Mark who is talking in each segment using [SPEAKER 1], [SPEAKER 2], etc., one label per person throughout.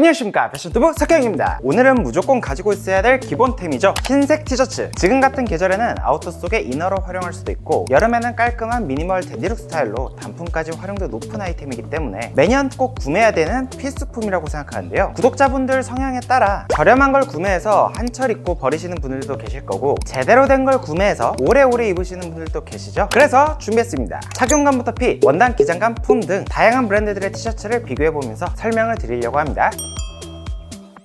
[SPEAKER 1] 안녕하십니까, 패션튜브 석형입니다. 오늘은 무조건 가지고 있어야 될 기본템이죠. 흰색 티셔츠. 지금 같은 계절에는 아우터 속에 이너로 활용할 수도 있고, 여름에는 깔끔한 미니멀 댄디룩 스타일로 단품까지 활용도 높은 아이템이기 때문에 매년 꼭 구매해야 되는 필수품이라고 생각하는데요. 구독자분들 성향에 따라 저렴한 걸 구매해서 한철 입고 버리시는 분들도 계실 거고, 제대로 된 걸 구매해서 오래오래 입으시는 분들도 계시죠. 그래서 준비했습니다. 착용감부터 핏, 원단, 기장감, 품 등 다양한 브랜드들의 티셔츠를 비교해보면서 설명을 드리려고 합니다.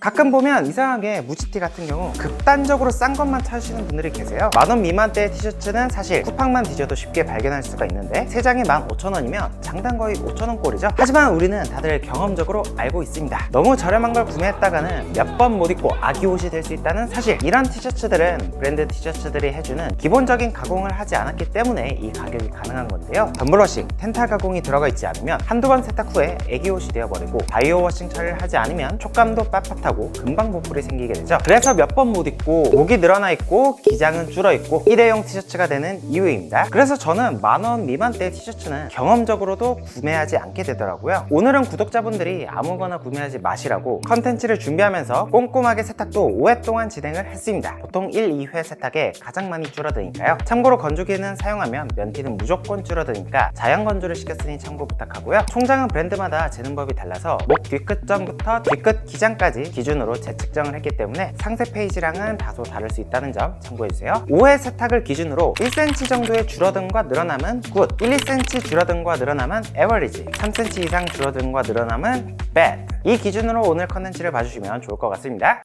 [SPEAKER 1] 가끔 보면 이상하게 무지티 같은 경우 극단적으로 싼 것만 찾으시는 분들이 계세요. 만원 미만대의 티셔츠는 사실 쿠팡만 뒤져도 쉽게 발견할 수가 있는데, 3장에 15,000원이면 장당 거의 5,000원 꼴이죠. 하지만 우리는 다들 경험적으로 알고 있습니다. 너무 저렴한 걸 구매했다가는 몇 번 못 입고 아기옷이 될 수 있다는 사실. 이런 티셔츠들은 브랜드 티셔츠들이 해주는 기본적인 가공을 하지 않았기 때문에 이 가격이 가능한 건데요. 덤블워싱, 텐탈 가공이 들어가 있지 않으면 한두 번 세탁 후에 애기옷이 되어버리고, 바이오 워싱 처리를 하지 않으면 촉감도 빳빳하고 금방 보풀이 생기게 되죠. 그래서 몇 번 못 입고 목이 늘어나 있고 기장은 줄어 있고 일회용 티셔츠가 되는 이유입니다. 그래서 저는 만원 미만대의 티셔츠는 경험적으로도 구매하지 않게 되더라고요. 오늘은 구독자분들이 아무거나 구매하지 마시라고 컨텐츠를 준비하면서 꼼꼼하게 세탁도 5회 동안 진행을 했습니다. 보통 1, 2회 세탁에 가장 많이 줄어드니까요. 참고로 건조기는 사용하면 면티는 무조건 줄어드니까 자연 건조를 시켰으니 참고 부탁하고요. 총장은 브랜드마다 재는 법이 달라서 목 뒤끝점부터 뒤끝 기장까지 기준으로 재측정을 했기 때문에 상세 페이지랑은 다소 다를 수 있다는 점 참고해주세요. 5회 세탁을 기준으로 1cm 정도의 줄어듦과 늘어남은 굿, 1, 2cm 줄어듦과 늘어남은 에버리지, 3cm 이상 줄어듦과 늘어남은 bad. 이 기준으로 오늘 컨텐츠를 봐주시면 좋을 것 같습니다.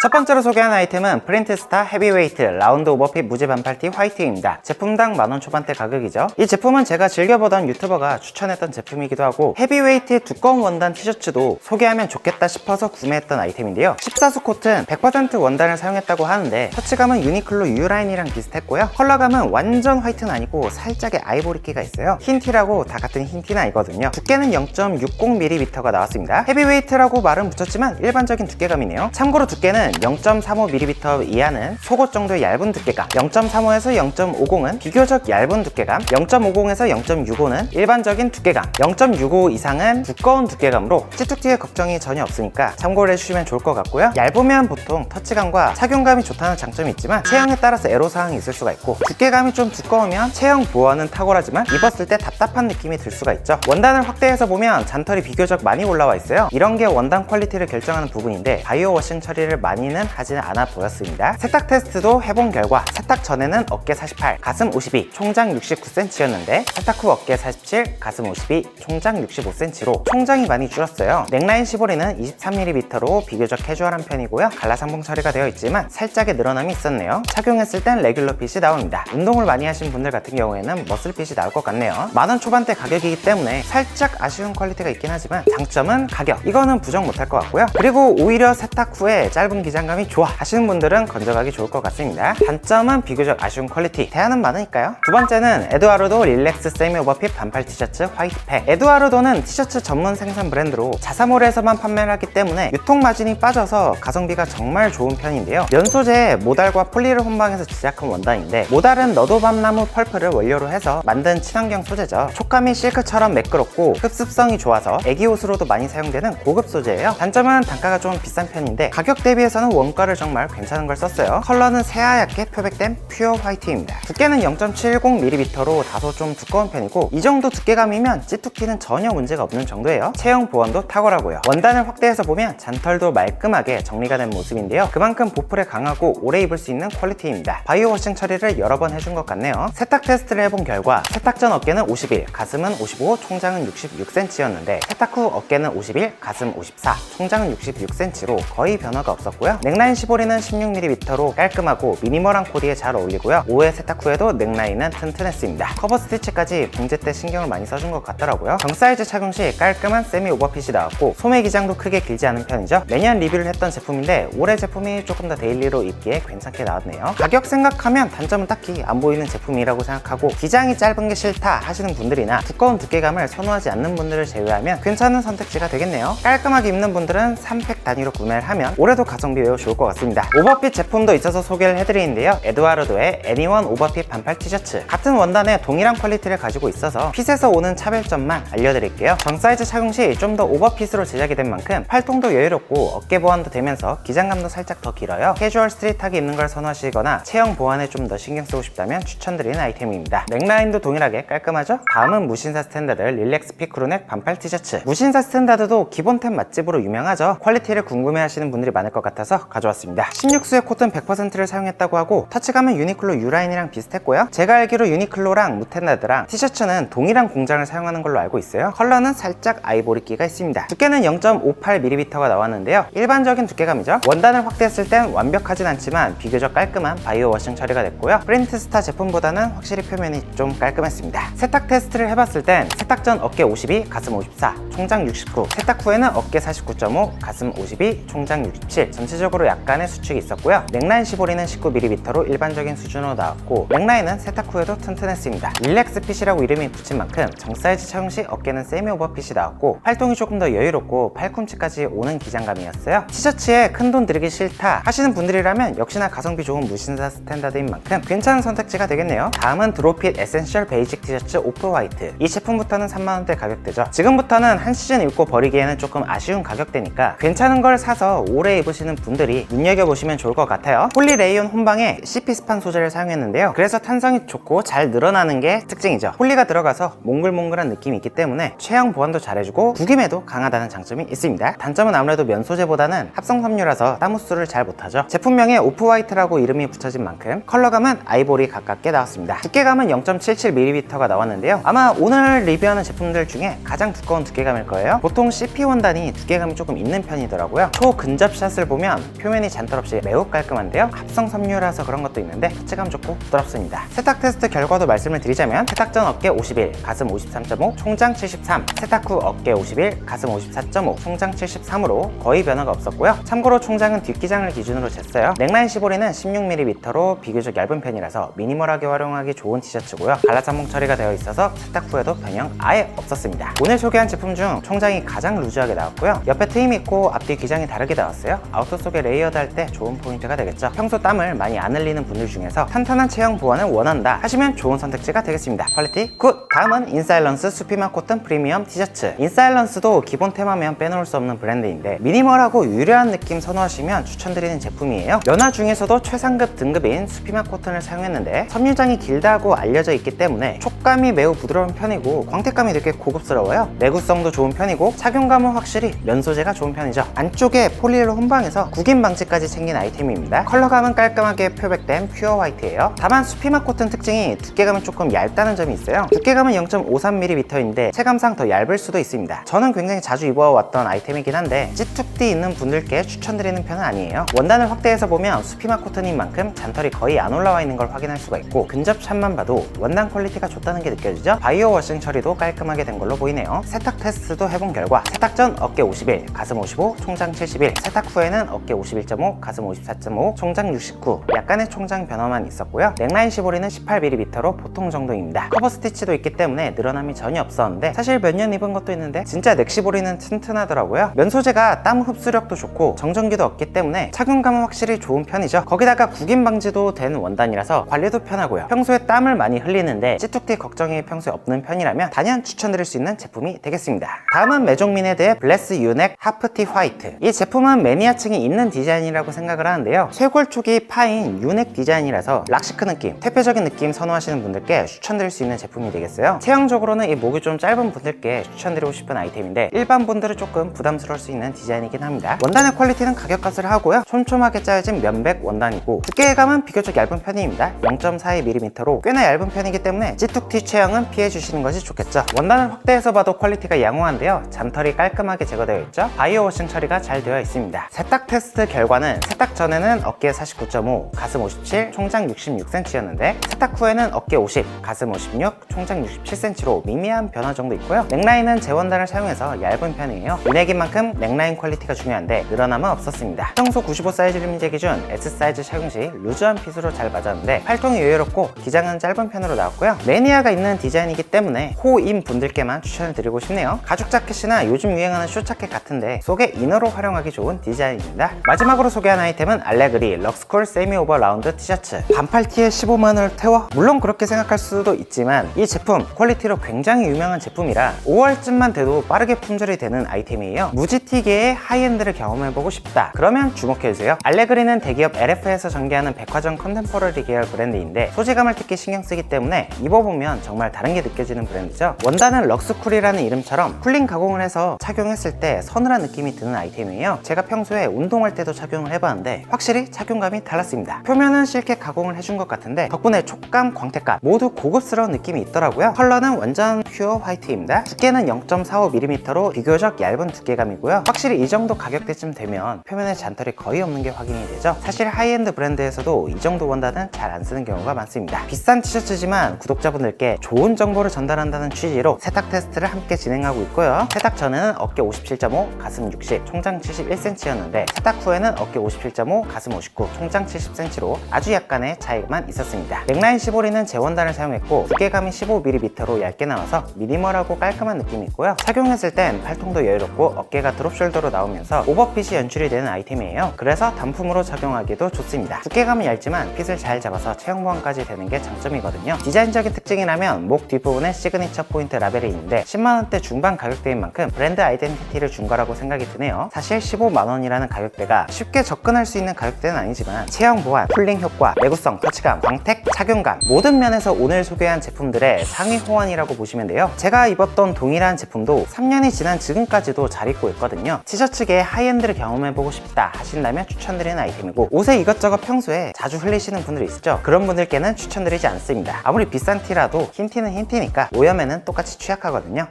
[SPEAKER 1] 첫 번째로 소개한 아이템은 프린트스타 헤비웨이트 라운드 오버핏 무지 반팔티 화이트입니다. 제품당 만원 초반대 가격이죠. 이 제품은 제가 즐겨보던 유튜버가 추천했던 제품이기도 하고, 헤비웨이트의 두꺼운 원단 티셔츠도 소개하면 좋겠다 싶어서 구매했던 아이템인데요. 14수 코튼 100% 원단을 사용했다고 하는데, 터치감은 유니클로 U라인이랑 비슷했고요. 컬러감은 완전 화이트는 아니고 살짝의 아이보리기가 있어요. 흰티라고 다 같은 흰티는 아니거든요. 두께는 0.60mm가 나왔습니다. 헤비웨이트라고 말은 붙였지만 일반적인 두께감이네요. 참고로 두께는 0.35mm 이하는 속옷 정도의 얇은 두께감, 0.35에서 0.50은 비교적 얇은 두께감, 0.50에서 0.65는 일반적인 두께감, 0.65 이상은 두꺼운 두께감으로 찌뚝튀의 걱정이 전혀 없으니까 참고를 해주시면 좋을 것 같고요. 얇으면 보통 터치감과 착용감이 좋다는 장점이 있지만 체형에 따라서 애로사항이 있을 수가 있고, 두께감이 좀 두꺼우면 체형 보완은 탁월하지만 입었을 때 답답한 느낌이 들 수가 있죠. 원단을 확대해서 보면 잔털이 비교적 많이 올라와 있어요. 이런 게 원단 퀄리티를 결정하는 부분인데, 바이오 워싱 처리를 많이는 하지는 않아 보였습니다. 세탁 테스트도 해본 결과 세탁 전에는 어깨 48, 가슴 52, 총장 69cm였는데 세탁 후 어깨 47, 가슴 52, 총장 65cm로 총장이 많이 줄었어요. 넥라인 시보리는 23mm로 비교적 캐주얼한 편이고요. 갈라상봉 처리가 되어 있지만 살짝의 늘어남이 있었네요. 착용했을 땐 레귤러 핏이 나옵니다. 운동을 많이 하신 분들 같은 경우에는 머슬 핏이 나올 것 같네요. 만원 초반대 가격이기 때문에 살짝 아쉬운 퀄리티가 있긴 하지만 장점은 가격, 이거는 부정 못할 것 같고요. 그리고 오히려 세탁 후에 짧은 기장감이 좋아 하시는 분들은 건져가기 좋을 것 같습니다. 단점은 비교적 아쉬운 퀄리티, 대안은 많으니까요. 두 번째는 에드와르도 릴렉스 세미 오버핏 반팔 티셔츠 화이트팩. 에드와르도는 티셔츠 전문 생산 브랜드로 자사몰에서만 판매를 하기 때문에 유통 마진이 빠져서 가성비가 정말 좋은 편인데요. 면 소재에 모달과 폴리를 혼방해서 제작한 원단인데, 모달은 너도밤나무 펄프를 원료로 해서 만든 친환경 소재죠. 촉감이 실크처럼 매끄럽고 흡습성이 좋아서 애기옷으로도 많이 사용되는 고급 소재예요. 단점은 단가가 좀 비싼 편인데 가격 대비해서는 원가를 정말 괜찮은 걸 썼어요. 컬러는 새하얗게 표백된 퓨어 화이트입니다. 두께는 0.70mm로 다소 좀 두꺼운 편이고, 이 정도 두께감이면 찌뚝티는 전혀 문제가 없는 정도예요. 체형 보완도 탁월하고요. 원단을 확대해서 보면 잔털도 말끔하게 정리가 된 모습인데요. 그만큼 보풀에 강하고 오래 입을 수 있는 퀄리티입니다. 바이오 워싱 처리를 여러 번 해준 것 같네요. 세탁 테스트를 해본 결과 세탁 전 어깨는 51, 가슴은 55, 총장은 66cm였는데 세탁 후 어깨는 51, 가슴 54, 총장은 66cm로 거의 변화가 없었고요. 넥라인 시보리는 16mm로 깔끔하고 미니멀한 코디에 잘 어울리고요. 5회 세탁 후에도 넥라인은 튼튼했습니다. 커버 스티치까지 봉제 때 신경을 많이 써준 것 같더라고요. 정사이즈 착용 시 깔끔한 세미 오버핏이 나왔고, 소매 기장도 크게 길지 않은 편이죠. 매년 리뷰를 했던 제품인데 올해 제품이 조금 더 데일리로 입기에 괜찮게 나왔네요. 가격 생각하면 단점은 딱히 안 보이는 제품이라고 생각하고, 기장이 짧은 게 싫다 하시는 분들이나 두꺼운 두께감을 선호하지 않는 분들을 제외하면 괜찮은 선택지가 되겠네요. 깔끔하게 입는 분들은 3팩 단위로 구매를 하면 올해도 가성비 장비 외우 좋을 것 같습니다. 오버핏 제품도 있어서 소개를 해드리는데요. 에드와르도의 애니원 오버핏 반팔 티셔츠, 같은 원단에 동일한 퀄리티를 가지고 있어서 핏에서 오는 차별점만 알려드릴게요. 정 사이즈 착용 시 좀 더 오버핏으로 제작이 된 만큼 팔통도 여유롭고 어깨 보완도 되면서 기장감도 살짝 더 길어요. 캐주얼 스트릿하게 입는 걸 선호하시거나 체형 보완에 좀 더 신경 쓰고 싶다면 추천드리는 아이템입니다. 넥라인도 동일하게 깔끔하죠? 다음은 무신사 스탠다드 릴렉스 핏 크루넥 반팔 티셔츠. 무신사 스탠다드도 기본템 맛집으로 유명하죠. 퀄리티를 궁금해하시는 분들이 많을 것 같아서 가져왔습니다. 16수의 코튼 100%를 사용했다고 하고 터치감은 유니클로 U라인이랑 비슷했고요. 제가 알기로 유니클로랑 무텐다드랑 티셔츠는 동일한 공장을 사용하는 걸로 알고 있어요. 컬러는 살짝 아이보리기가 있습니다. 두께는 0.58mm가 나왔는데요. 일반적인 두께감이죠. 원단을 확대했을 땐 완벽하진 않지만 비교적 깔끔한 바이오 워싱 처리가 됐고요. 프린트스타 제품보다는 확실히 표면이 좀 깔끔했습니다. 세탁 테스트를 해봤을 땐 세탁 전 어깨 52, 가슴 54, 총장 69, 세탁 후에는 어깨 49.5, 가슴 52, 총장 67. 전체적으로 약간의 수축이 있었고요. 넥라인 시보리는 19mm로 일반적인 수준으로 나왔고 넥라인은 세탁 후에도 튼튼했습니다. 릴렉스 핏이라고 이름이 붙인 만큼 정 사이즈 착용 시 어깨는 세미 오버핏이 나왔고 팔통이 조금 더 여유롭고 팔꿈치까지 오는 기장감이었어요. 티셔츠에 큰돈 들이기 싫다 하시는 분들이라면 역시나 가성비 좋은 무신사 스탠다드인 만큼 괜찮은 선택지가 되겠네요. 다음은 드롭핏 에센셜 베이직 티셔츠 오프 화이트. 이 제품부터는 3만원대 가격대죠. 지금부터는 한 시즌 입고 버리기에는 조금 아쉬운 가격대니까 괜찮은 걸 사서 오래 입으시는 분들이 눈여겨보시면 좋을 것 같아요. 폴리레이온 혼방에 CP 스판 소재를 사용했는데요. 그래서 탄성이 좋고 잘 늘어나는 게 특징이죠. 폴리가 들어가서 몽글몽글한 느낌이 있기 때문에 체형 보완도 잘해주고 구김에도 강하다는 장점이 있습니다. 단점은 아무래도 면 소재보다는 합성 섬유라서 땀 흡수를 잘 못하죠. 제품명에 오프 화이트라고 이름이 붙여진 만큼 컬러감은 아이보리 가깝게 나왔습니다. 두께감은 0.77mm가 나왔는데요. 아마 오늘 리뷰하는 제품들 중에 가장 두꺼운 두께감일 거예요. 보통 CP 원단이 두께감이 조금 있는 편이더라고요. 초근접샷을 보면 표면이 잔털 없이 매우 깔끔한데요. 합성 섬유라서 그런 것도 있는데 터치감 좋고 부드럽습니다. 세탁 테스트 결과도 말씀을 드리자면 세탁 전 어깨 51, 가슴 53.5, 총장 73, 세탁 후 어깨 51, 가슴 54.5, 총장 73으로 거의 변화가 없었고요. 참고로 총장은 뒷기장을 기준으로 쟀어요. 넥라인 시보리는 16mm로 비교적 얇은 편이라서 미니멀하게 활용하기 좋은 티셔츠고요. 갈라sam봉 처리가 되어 있어서 세탁 후에도 변형 아예 없었습니다. 오늘 소개한 제품 중 총장이 가장 루즈하게 나왔고요. 옆에 트임이 있고 앞뒤 기장이 다르게 나왔어요. 아우터 속에 레이어드 할 때 좋은 포인트가 되겠죠. 평소 땀을 많이 안 흘리는 분들 중에서 탄탄한 체형 보완을 원한다 하시면 좋은 선택지가 되겠습니다. 퀄리티 굿! 다음은 인사일런스 수피마 코튼 프리미엄 티셔츠. 인사일런스도 기본 테마면 빼놓을 수 없는 브랜드인데 미니멀하고 유려한 느낌 선호하시면 추천드리는 제품이에요. 연화 중에서도 최상급 등급인 수피마 코튼을 사용했는데 섬유장이 길다고 알려져 있기 때문에 촉감이 매우 부드러운 편이고 광택감이 되게 고급스러워요. 내구성도 좋은 편이고 착용감은 확실히 면 소재가 좋은 편이죠. 안쪽에 폴리로 혼방해서 구김 방지까지 챙긴 아이템입니다. 컬러감은 깔끔하게 표백된 퓨어 화이트예요. 다만 수피마 코튼 특징이 두께감은 조금 얇다는 점이 있어요. 두께감은 0.53mm인데 체감상 더 얇을 수도 있습니다. 저는 굉장히 자주 입어왔던 아이템이긴 한데 찌툭띠 있는 분들께 추천드리는 편은 아니에요. 원단을 확대해서 보면 수피마 코튼인 만큼 잔털이 거의 안 올라와 있는 걸 확인할 수가 있고 근접샷만 봐도 원단 퀄리티가 좋다는 게 느껴지죠. 바이오 워싱 처리도 깔끔하게 된 걸로 보이네요. 세탁 테스트도 해본 결과 세탁 전 어깨 51, 가슴 55, 총장 71, 세탁 후에는 어깨 51.5, 가슴 54.5, 총장 69, 약간의 총장 변화만 있었고요. 넥라인 시보리는 18mm로 보통 정도입니다. 커버 스티치도 있기 때문에 늘어남이 전혀 없었는데 사실 몇 년 입은 것도 있는데 진짜 넥 시보리는 튼튼하더라고요. 면 소재가 땀 흡수력도 좋고 정전기도 없기 때문에 착용감은 확실히 좋은 편이죠. 거기다가 구김 방지도 된 원단이라서 관리도 편하고요. 평소에 땀을 많이 흘리는데 찌툭띠 걱정이 평소에 없는 편이라면 단연 추천드릴 수 있는 제품이 되겠습니다. 다음은 메종미네드의 블레스 유넥 하프티 화이트. 이 제품은 매니아층이 있는 디자인이라고 생각을 하는데요. 쇄골 쪽이 파인 유넥 디자인이라서 락시크 느낌, 대표적인 느낌 선호하시는 분들께 추천드릴 수 있는 제품이 되겠어요. 체형적으로는 이 목이 좀 짧은 분들께 추천드리고 싶은 아이템인데 일반 분들은 조금 부담스러울 수 있는 디자인이긴 합니다. 원단의 퀄리티는 가격값을 하고요. 촘촘하게 짜여진 면백 원단이고 두께감은 비교적 얇은 편입니다. 0.42mm로 꽤나 얇은 편이기 때문에 찌툭티 체형은 피해주시는 것이 좋겠죠. 원단을 확대해서 봐도 퀄리티가 양호한데요. 잔털이 깔끔하게 제거되어 있죠. 바이오 워싱 처리가 잘 되어 있습니다. 세탁 테스트 결과는 세탁 전에는 어깨 49.5, 가슴 57, 총장 66cm였는데 세탁 후에는 어깨 50, 가슴 56, 총장 67cm로 미미한 변화 정도 있고요. 넥라인은 재원단을 사용해서 얇은 편이에요. 유넥인 만큼 넥라인 퀄리티가 중요한데 늘어남은 없었습니다. 평소 95 사이즈 림제 기준 S 사이즈 착용 시 루즈한 핏으로 잘 맞았는데 팔통이 여유롭고 기장은 짧은 편으로 나왔고요. 매니아가 있는 디자인이기 때문에 호인 분들께만 추천을 드리고 싶네요. 가죽 자켓이나 요즘 유행하는 숏 자켓 같은데 속에 이너로 활용하기 좋은 디자인입니다. 마지막으로 소개한 아이템은 알레그리 럭스쿨 세미 오버 라운드 티셔츠. 반팔 티에 15만원을 태워? 물론 그렇게 생각할 수도 있지만 이 제품 퀄리티로 굉장히 유명한 제품이라 5월쯤만 돼도 빠르게 품절이 되는 아이템이에요. 무지티계의 하이엔드를 경험해보고 싶다, 그러면 주목해주세요. 알레그리는 대기업 LF에서 전개하는 백화점 컨템포러리 계열 브랜드인데 소재감을 특히 신경쓰기 때문에 입어보면 정말 다른 게 느껴지는 브랜드죠. 원단은 럭스쿨이라는 이름처럼 쿨링 가공을 해서 착용했을 때 서늘한 느낌이 드는 아이템이에요. 제가 평소에 운동할 때도 착용을 해봤는데 확실히 착용감이 달랐습니다. 표면은 실켓 가공을 해준 것 같은데 덕분에 촉감, 광택감 모두 고급스러운 느낌이 있더라고요. 컬러는 완전 퓨어 화이트입니다. 두께는 0.45mm로 비교적 얇은 두께감이고요. 확실히 이 정도 가격대쯤 되면 표면에 잔털이 거의 없는 게 확인이 되죠. 사실 하이엔드 브랜드에서도 이 정도 원단은 잘 안 쓰는 경우가 많습니다. 비싼 티셔츠지만 구독자분들께 좋은 정보를 전달한다는 취지로 세탁 테스트를 함께 진행하고 있고요. 세탁 전에는 어깨 57.5, 가슴 60, 총장 71cm였는데 세탁 후에는 어깨 57.5, 가슴 59, 총장 70cm로 아주 약간의 차이만 있었습니다. 넥라인 시보리는 재원단을 사용했고 두께감이 15mm로 얇게 나와서 미니멀하고 깔끔한 느낌이 있고요. 착용했을 땐 팔통도 여유롭고 어깨가 드롭숄더로 나오면서 오버핏이 연출이 되는 아이템이에요. 그래서 단품으로 착용하기도 좋습니다. 두께감은 얇지만 핏을 잘 잡아서 체형 보완까지 되는 게 장점이거든요. 디자인적인 특징이라면 목 뒷부분에 시그니처 포인트 라벨이 있는데 10만원대 중반 가격대인 만큼 브랜드 아이덴티티를 준 거라고 생각이 드네요. 사실 15만원이라는 가격대가 쉽게 접근할 수 있는 가격대는 아니지만 체형 보완, 쿨링 효과, 내구성, 터치감, 광택, 착용감 모든 면에서 오늘 소개한 제품들의 상위 호환이라고 보시면 돼요. 제가 입었던 동일한 제품도 3년이 지난 지금까지도 잘 입고 있거든요. 티셔츠계의 하이엔드를 경험해보고 싶다 하신다면 추천드리는 아이템이고, 옷에 이것저것 평소에 자주 흘리시는 분들이 있죠. 그런 분들께는 추천드리지 않습니다. 아무리 비싼 티라도 흰 티는 흰 티니까 오염에는 똑같이 취약하거든요.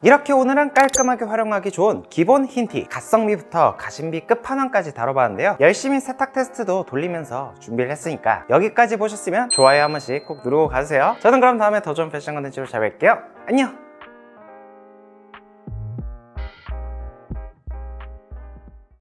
[SPEAKER 1] 이렇게 오늘은 깔끔하게 활용하기 좋은 기본 흰티, 갓성미부터 가심비 끝판왕까지 다뤄봤는데요. 열심히 세탁 테스트도 돌리면서 준비를 했으니까 여기까지 보셨으면 좋아요 한 번씩 꼭 누르고 가주세요. 저는 그럼 다음에 더 좋은 패션 컨텐츠로 찾아뵐게요. 안녕!